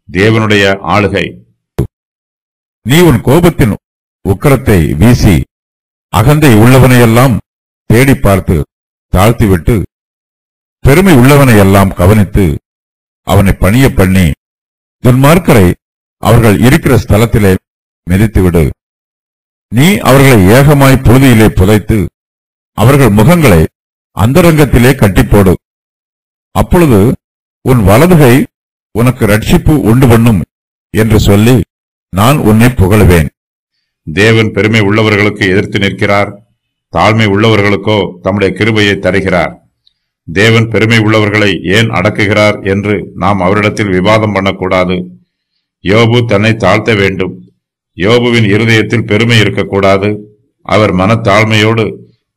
தேவனுடைய ஆளுகை. நீ உன் கோபத்தின் உக்கிரத்தை வீசி அகந்தை உள்ளவனையெல்லாம் தேடி பார்த்து தாழ்த்திவிட்டு பெருமை உள்ளவனையெல்லாம் கவனித்து அவனை பணிய பண்ணி துன்மார்க்கரை அவர்கள் இருக்கிற ஸ்தலத்திலே மிதித்துவிடு. நீ அவர்களை ஏகமாய் புழுதியிலே புதைத்து அவர்கள் முகங்களை அந்தரங்கத்திலே கட்டிப்போடு. அப்பொழுது உன் வலதுகை உனக்கு ரட்சிப்பு உண்டு பண்ணும் என்று சொல்லி நான் உன்னை புகழுவேன். தேவன் பெருமை உள்ளவர்களுக்கு எதிர்த்து நிற்கிறார், தாழ்மை உள்ளவர்களுக்கோ தம்முடைய கிருபையை தருகிறார். தேவன் பெருமை உள்ளவர்களை ஏன் அடக்குகிறார் என்று நாம் அவரிடத்தில் விவாதம் பண்ணக்கூடாது. யோபு தன்னை தாழ்த்த வேண்டும். யோபுவின் இருதயத்தில் பெருமை இருக்கக்கூடாது. அவர் மனத்தாழ்மையோடு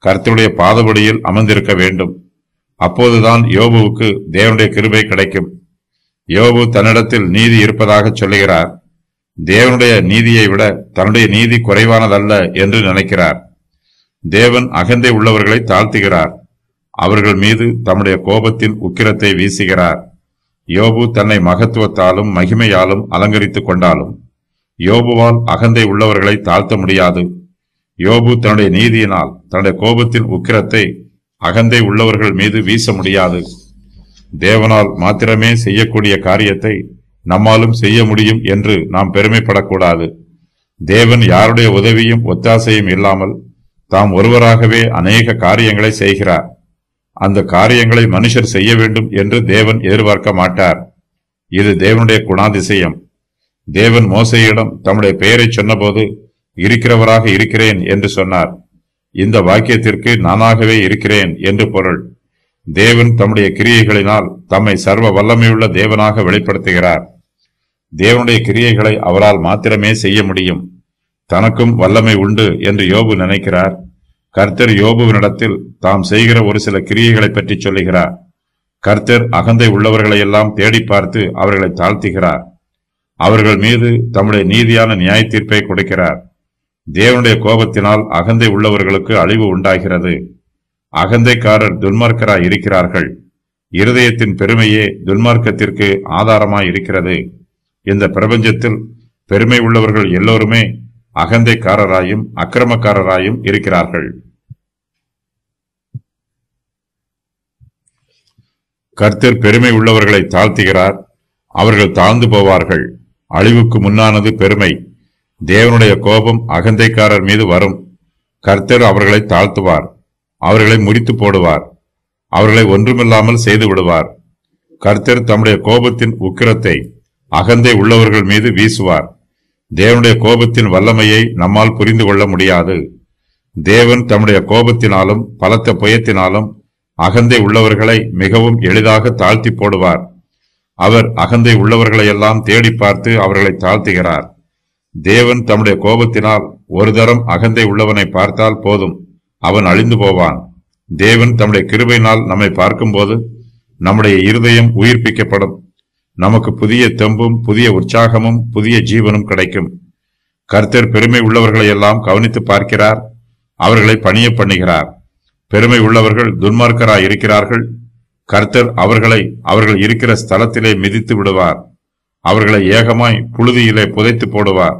கர்த்தருடைய பாதபடியில் அமர்ந்திருக்க வேண்டும். அப்போதுதான் யோபுவுக்கு தேவனுடைய கிருபை கிடைக்கும். யோபு தன்னிடத்தில் நீதி இருப்பதாக சொல்லுகிறார். தேவனுடைய நீதியை விட தன்னுடைய நீதி குறைவானதல்ல என்று நினைக்கிறார். தேவன் அகந்தை உள்ளவர்களை தாழ்த்துகிறார். அவர்கள் மீது தம்முடைய கோபத்தின் உக்கிரத்தை வீசுகிறார். யோபு தன்னை மகத்துவத்தாலும் மகிமையாலும் அலங்கரித்துக் கொண்டாலும் யோபுவால் அகந்தை உள்ளவர்களை தாழ்த்த முடியாது. யோபு தன்னுடைய நீதியினால் தன்னுடைய கோபத்தின் உக்கிரத்தை அகந்தை உள்ளவர்கள் மீது வீச முடியாது. தேவனால் மாத்திரமே செய்யக்கூடிய காரியத்தை நம்மாலும் செய்ய முடியும் என்று நாம் பெருமைப்படக்கூடாது. தேவன் யாருடைய உதவியும் ஒத்தாசையும் இல்லாமல் தாம் ஒருவராகவே அநேக காரியங்களை செய்கிறார். அந்த காரியங்களை மனுஷர் செய்ய வேண்டும் என்று தேவன் எதிர்பார்க்க மாட்டார். இது தேவனுடைய குணாதிசயம். தேவன் மோசேயிடம் தம்முடைய பெயரை சொன்னபோது இருக்கிறவராக இருக்கிறேன் என்று சொன்னார். இந்த வாக்கியத்திற்கு நானாகவே இருக்கிறேன் என்று பொருள். தேவன் தம்முடைய கிரியைகளினால் தம்மை சர்வ வல்லமையுள்ள தேவனாக வெளிப்படுத்துகிறார். தேவனுடைய கிரியைகளை அவரால் மாத்திரமே செய்ய முடியும். தனக்கும் வல்லமை உண்டு என்று யோபு நினைக்கிறார். கர்த்தர் யோபுவினிடத்தில் தாம் செய்கிற ஒரு சில கிரியைகளை பற்றி சொல்லுகிறார். கர்த்தர் அகந்தை உள்ளவர்களை எல்லாம் தேடி பார்த்து அவர்களை தாழ்த்துகிறார். அவர்கள் மீது தம்முடைய நீதியான நியாய தீர்ப்பை கொடுக்கிறார். தேவனுடைய கோபத்தினால் அகந்தை உள்ளவர்களுக்கு அழிவு உண்டாகிறது. அகந்தைக்காரர் துன்மார்க்கராய் இருக்கிறார்கள். இருதயத்தின் பெருமையே துன்மார்க்கத்திற்கு ஆதாரமாய் இருக்கிறது. இந்த பிரபஞ்சத்தில் பெருமை உள்ளவர்கள் எல்லோருமே அகந்தைக்காரராயும் அக்கிரமக்காரராயும் இருக்கிறார்கள். கர்த்தர் பெருமை உள்ளவர்களை தாழ்த்துகிறார். அவர்கள் தாழ்ந்து போவார்கள். அழிவுக்கு முன்னானது பெருமை. தேவனுடைய கோபம் அகந்தைக்காரர் மீது வரும். கர்த்தர் அவர்களை தாழ்த்துவார். அவர்களை முறித்து போடுவார். அவர்களை ஒன்றுமில்லாமல் செய்து விடுவார். கர்த்தர் தம்முடைய கோபத்தின் உக்கிரத்தை அகந்தை உள்ளவர்கள் மீது வீசுவார். தேவனுடைய கோபத்தின் வல்லமையை நம்மால் புரிந்து கொள்ள முடியாது. தேவன் தம்முடைய கோபத்தினாலும் பலத்த புயத்தினாலும் அகந்தை உள்ளவர்களை மிகவும் எளிதாக தாழ்த்தி போடுவார். அவர் அகந்தை உள்ளவர்களையெல்லாம் தேடி பார்த்து அவர்களை தாழ்த்துகிறார். தேவன் தம்முடைய கோபத்தினால் ஒரு தரம் அகந்தை உள்ளவனை பார்த்தால் போதும், அவன் அழிந்து போவான். தேவன் தம்முடைய கிருபையினால் நம்மை பார்க்கும்போது நம்முடைய இருதயம் உயிர்ப்பிக்கப்படும். நமக்கு புதிய தெம்பும் புதிய உற்சாகமும் புதிய ஜீவனும் கிடைக்கும். கர்த்தர் பெருமை உள்ளவர்களை எல்லாம் கவனித்து பார்க்கிறார். அவர்களை பணிய பண்ணுகிறார். பெருமை உள்ளவர்கள் துன்மார்க்கராய் இருக்கிறார்கள். கர்த்தர் அவர்களை அவர்கள் இருக்கிற ஸ்தலத்திலே மிதித்து விடுவார். அவர்களை ஏகமாய் புழுதியிலே புதைத்து போடுவார்.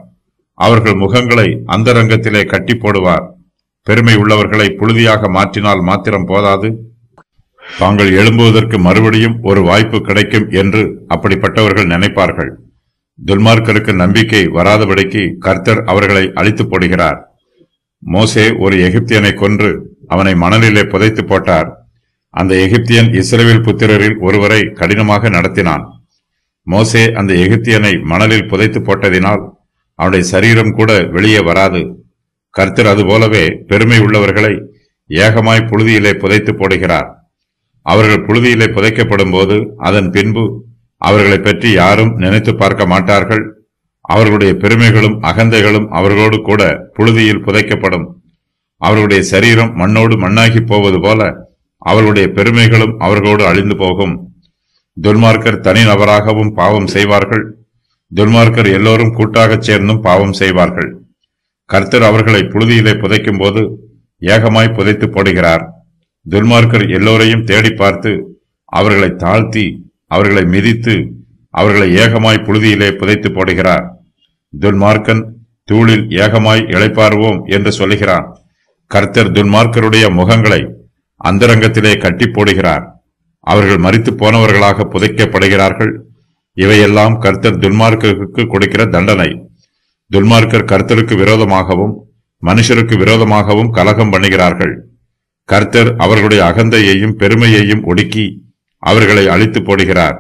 அவர்கள் முகங்களை அந்தரங்கத்திலே கட்டி போடுவார். பெருமை உள்ளவர்களை புழுதியாக மாற்றினால் மாத்திரம் போதாது, தாங்கள் எழும்புவதற்கு மறுபடியும் ஒரு வாய்ப்பு கிடைக்கும் என்று அப்படிப்பட்டவர்கள் நினைப்பார்கள். துன்மார்க்கருக்கு நம்பிக்கை வராதபடிக்கு கர்த்தர் அவர்களை அழித்து போடுகிறார். மோசே ஒரு எகிப்தியனை கொன்று அவனை மணலிலே புதைத்து போட்டார். அந்த எகிப்தியன் இஸ்ரவேல் புத்திரரில் ஒருவரை கடினமாக நடத்தினான். மோசே அந்த எகிப்தியனை மணலில் புதைத்து போட்டதினால் அவனுடைய சரீரம் கூட வெளியே வராது. கர்த்தர் அதுபோலவே பெருமை உள்ளவர்களை ஏகமாய் புழுதியிலே புதைத்து போடுகிறார். அவர்கள் புழுதியிலே புதைக்கப்படும் போது அதன் பின்பு அவர்களை பற்றி யாரும் நினைத்து பார்க்க மாட்டார்கள். அவர்களுடைய பெருமைகளும் அகந்தைகளும் அவர்களோடு கூட புழுதியில் புதைக்கப்படும். அவர்களுடைய சரீரம் மண்ணோடு மண்ணாகி போவது போல அவர்களுடைய பெருமைகளும் அவர்களோடு அழிந்து போகும். துன்மார்க்கர் தனிநபராகவும் பாவம் செய்வார்கள். துன்மார்க்கர் எல்லோரும் கூட்டாகச் சேர்ந்தும் பாவம் செய்வார்கள். கர்த்தர் அவர்களை புழுதியிலே புதைக்கும் போது ஏகமாய் புதைத்து போடுகிறார். துன்மார்க்கர் எல்லோரையும் தேடி பார்த்து அவர்களை தாழ்த்தி அவர்களை மிதித்து அவர்களை ஏகமாய் புழுதியிலே புதைத்து போடுகிறார். துன்மார்க்கன் தூளில் ஏகமாய் இளைப்பாறுவோம் என்று சொல்லுகிறான். கர்த்தர் துன்மார்க்கருடைய முகங்களை அந்தரங்கத்திலே கட்டி போடுகிறார். அவர்கள் மரித்து போனவர்களாக புதைக்கப்படுகிறார்கள். இவையெல்லாம் கர்த்தர் துன்மார்க்கருக்கு கொடுக்கிற தண்டனை. துன்மார்க்கர் கர்த்தருக்கு விரோதமாகவும் மனுஷருக்கு விரோதமாகவும் கலகம் பண்ணுகிறார்கள். கர்த்தர் அவர்களுடைய அகந்தையையும் பெருமையையும் ஒடுக்கி அவர்களை அழித்து போடுகிறார்.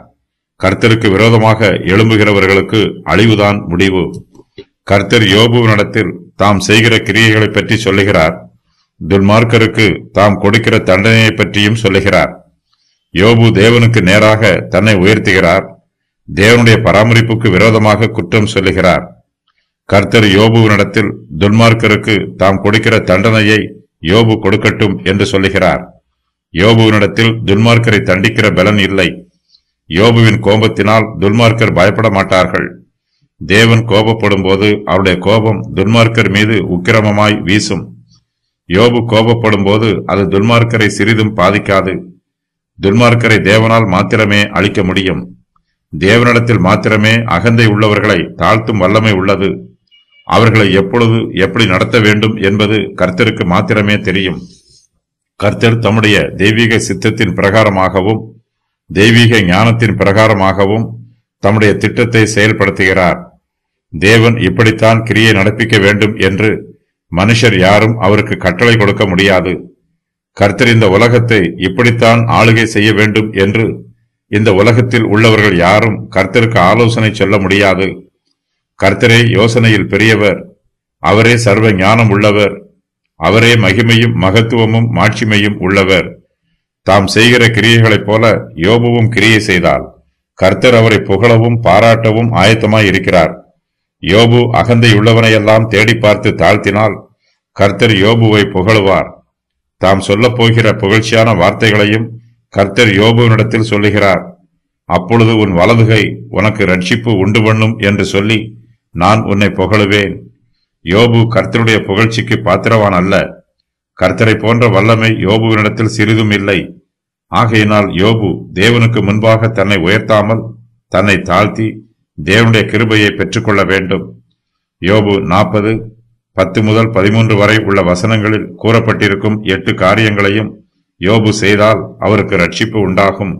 கர்த்தருக்கு விரோதமாக எழும்புகிறவர்களுக்கு அழிவுதான் முடிவு. கர்த்தர் யோபுவினிடத்தில் தாம் செய்கிற கிரியைகளை பற்றி சொல்லுகிறார். துன்மார்க்கருக்கு தாம் கொடுக்கிற தண்டனையை பற்றியும் சொல்லுகிறார். யோபு தேவனுக்கு நேராக தன்னை உயர்த்துகிறார். தேவனுடைய பராமரிப்புக்கு விரோதமாக குற்றம் சொல்லுகிறார். கர்த்தர் யோபுவினிடத்தில் துன்மார்க்கருக்கு தாம் கொடுக்கிற தண்டனையை யோபு கொடுக்கட்டும் என்று சொல்லுகிறார். யோபுவினிடத்தில் துன்மார்க்கரை தண்டிக்கிற பலன் இல்லை. யோபுவின் கோபத்தினால் துன்மார்க்கர் பயப்பட மாட்டார்கள். தேவன் கோபப்படும் போது அவருடைய கோபம் துன்மார்க்கர் மீது உக்கிரமமாய் வீசும். யோபு கோபப்படும் போது அது துன்மார்க்கரை சிறிதும் பாதிக்காது. துன்மார்க்கரை தேவனால் மாத்திரமே அழிக்க முடியும். தேவனிடத்தில் மாத்திரமே அகந்தை உள்ளவர்களை தாழ்த்தும் வல்லமை உள்ளது. அவர்களை எப்பொழுது எப்படி நடத்த வேண்டும் என்பது கர்த்தருக்கு மாத்திரமே தெரியும். கர்த்தர் தம்முடைய தெய்வீக சித்தத்தின் பிரகாரமாகவும் தெய்வீக ஞானத்தின் பிரகாரமாகவும் தம்முடைய திட்டத்தை செயல்படுத்துகிறார். தேவன் இப்படித்தான் கிரியை நடப்பிக்க வேண்டும் என்று மனுஷர் யாரும் அவருக்கு கட்டளை கொடுக்க முடியாது. கர்த்தர் இந்த உலகத்தை இப்படித்தான் ஆளுகை செய்ய வேண்டும் என்று இந்த உலகத்தில் உள்ளவர்கள் யாரும் கர்த்தருக்கு ஆலோசனை சொல்ல முடியாது. கர்த்தரே யோசனையில் பெரியவர். அவரே சர்வ ஞானம் உள்ளவர். அவரே மகிமையும் மகத்துவமும் மாட்சிமையும் உள்ளவர். தாம் செய்கிற கிரியைகளைப் போல யோபுவும் கிரியை செய்தால் கர்த்தர் அவரை புகழவும் பாராட்டவும் ஆயத்தமாய் இருக்கிறார். யோபு அகந்தை உள்ளவனையெல்லாம் தேடி பார்த்து தாழ்த்தினால் கர்த்தர் யோபுவை புகழுவார். தாம் சொல்லப் போகிற புகழ்ச்சியான வார்த்தைகளையும் கர்த்தர் யோபுவினிடத்தில் சொல்லுகிறார். அப்பொழுது உன் வலதுகை உனக்கு ரட்சிப்பு உண்டு பண்ணும் என்று சொல்லி நான் உன்னை புகழுவேன். யோபு கர்த்தருடைய புகழ்ச்சிக்கு பாத்திரவான் அல்ல. கர்த்தரை போன்ற வல்லமை யோபுவினிடத்தில் சிறிதும் இல்லை. ஆகையினால் யோபு தேவனுக்கு முன்பாக தன்னை உயர்த்தாமல் தன்னை தாழ்த்தி தேவனுடைய கிருபையை பெற்றுக்கொள்ள வேண்டும். யோபு 40:10 முதல் 13 வரை உள்ள வசனங்களில் கூறப்பட்டிருக்கும் 8 காரியங்களையும் யோபு செய்தால் அவருக்கு ரட்சிப்பு உண்டாகும்.